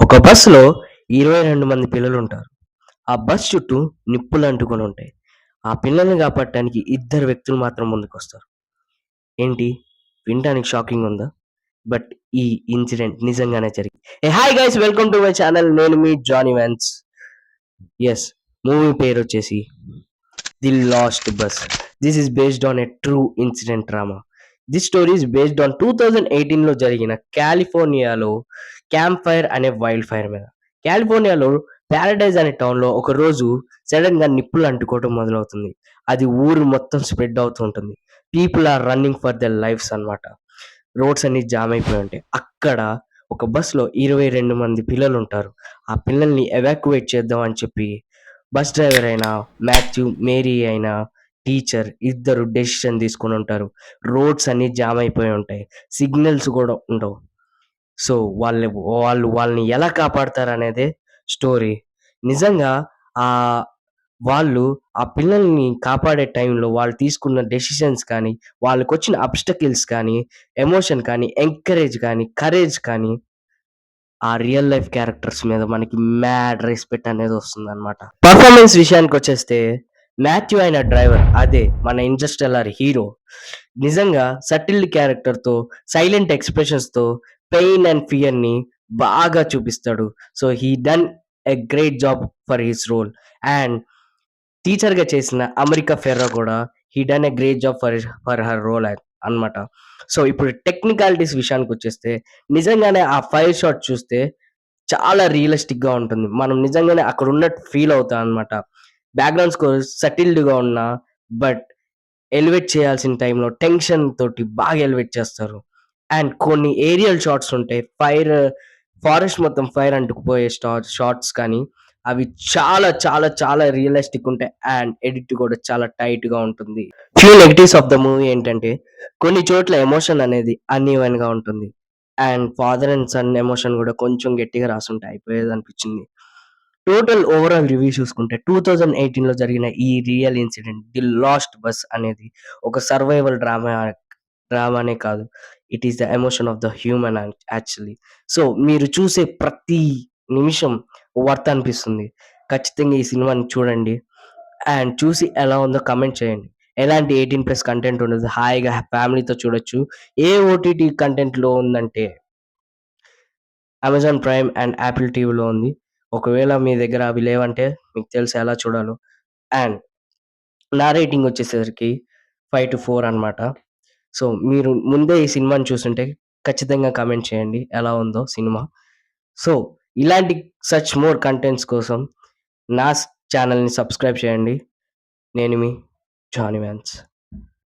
ఒక బస్సులో 22 మంది పిల్లలుంటారు. ఆ బస్ చుట్టూ నిప్పులంటుకొనుంటాయి. ఆ పిల్లల్ని కాపాడటానికి ఇద్దరు వ్యక్తులు మాత్రం ముందుకొస్తారు. ఏంటి? వినటానికి షాకింగుందా? బట్ ఈ ఇన్సిడెంట్ నిజంగానే జరిగింది. Hi guys, welcome to my channel. నేను మీ జానీ వాన్స్. యెస్, మూవీ పేరొచ్చేసి 'the last bus'. This is based on a true incident drama. This story is based on 2018లో జరిగిన కాలిఫోర్నియాలో క్యాంప్ ఫైర్ అనే వైల్డ్ ఫైర్ మీద. కాలిఫోర్నియాలో పారడైజ్ అనే టౌన్‌లో ఒకరోజు సడెన్‌గా నిప్పులు అంటుకోవడం మొదలవుతుంది. అది ఊరు మొత్తం స్ప్రెడ్ అవుతూ ఉంటుంది. People are running for their lives అన్నమాట. రోడ్స్ అన్నీ జామ్ అయిపోయి ఉంటాయి. అక్కడ ఒక బస్‌లో 22 మంది పిల్లలుంటారు. ఆ పిల్లల్ని ఎవాక్యుయేట్ చేద్దాం అని చెప్పి బస్ డ్రైవర్ అయిన మాథ్యూ, మేరీ అయిన టీచర్ ఇద్దరు డెసిషన్ తీసుకొని ఉంటారు. రోడ్స్ అన్నీ జామ్ అయిపోయి ఉంటాయి. సిగ్నల్స్ కూడా ఉండవు. సో, వాళ్ళు వాళ్ళని ఎలా కాపాడతారనేదే స్టోరీ. నిజంగా ఆహ్, వాళ్ళు ఆ పిల్లల్ని కాపాడే టైంలో వాళ్ళు తీసుకున్న డెసిషన్స్ కానీ, వాళ్ళకొచ్చిన అబ్‌స్టకిల్స్ కానీ, ఎమోషన్ కానీ, ఎంకరేజ్ కానీ, కరేజ్ కానీ, ఆ రియల్ లైఫ్ క్యారెక్టర్స్ మీద మనకి మ్యాడ్ రెస్పెక్ట్ అనేది వస్తుందన్నమాట. పర్ఫార్మెన్స్ విషయానికొచ్చేస్తే మాథ్యూ అయిన డ్రైవర్, అదే మన 'ఇంటర్‌స్టెల్లార్' హీరో, నిజంగా సటిల్ క్యారెక్టర్‌తో, సైలెంట్ ఎక్స్‌ప్రెషన్స్‌తో పెయిన్ అండ్ ఫియర్‌ని బాగా చూపిస్తాడు. So, he done a great job for his role. And టీచర్‌గా చేసిన అమెరికా ఫెర్రో కూడా he done a great job for her role అన్నమాట. సో, ఇప్పుడు టెక్నికాలిటీస్ విషయానికొచ్చేస్తే నిజంగానే ఆ ఫైర్ షాట్ చూస్తే చాలా రియలిస్టిక్‌గా ఉంటుంది. మనం నిజంగానే అక్కడున్నట్టు ఫీల్ అవుతాం అన్నమాట. బ్యాక్‌గ్రౌండ్ స్కోర్ సటిల్డ్‌గా ఉన్నా, బట్ ఎలివేట్ చేయాల్సిన టైంలో టెన్షన్ తోటి బాగా ఎలివేట్ చేస్తారు. అండ్ కొన్ని ఏరియల్ షాట్స్ ఉంటాయి. ఫారెస్ట్ మొత్తం ఫైర్ అంటుకుపోయే షాట్స్ కానీ, అవి చాలా చాలా చాలా రియలిస్టిక్ ఉంటాయి. అండ్ ఎడిట్ కూడా చాలా టైట్‌గా ఉంటుంది. Few negatives of the movie ఏంటంటే, కొన్ని చోట్ల ఎమోషన్ అనేది అన్‌ఈవెన్‌గా ఉంటుంది. And father and son emotion కూడా కొంచెం గట్టిగా రాసుంటే అయిపోయేదనిపించింది. టోటల్ ఓవరాల్ రివ్యూ చూసుకుంటే 2018లో జరిగిన ఈ real incident 'the last bus' అనేది ఒక సర్వైవల్ డ్రామానే కాదు. It is the emotion of the human actually. So, మీరు చూసే ప్రతి నిమిషం వర్త్ అనిపిస్తుంది. ఖచ్చితంగా ఈ సినిమాని చూడండి. అండ్ చూసి ఎలా ఉందో కామెంట్ చేయండి. ఎలాంటి 18+ కంటెంట్ ఉండదు. హాయిగా ఫ్యామిలీతో చూడొచ్చు. ఏ ఓటీటీ కంటెంట్‌లో ఉందంటే అమెజాన్ ప్రైమ్ అండ్ యాపిల్ టీవీలో ఉంది. ఒకవేళ మీ దగ్గర అవి లేవంటే మీకు తెలుసు ఎలా చూడాలో. అండ్ నా రేటింగ్ వచ్చేసరికి 5-4 అనమాట. సో, మీరు ముందే ఈ సినిమాని చూసుంటే ఖచ్చితంగా కామెంట్ చేయండి ఎలా ఉందో సినిమా. సో, ఇలాంటి సచ్ మోర్ కంటెంట్స్ కోసం నా ఛానెల్‌ని సబ్స్క్రైబ్ చేయండి. నేను మీ జానీ వాన్స్.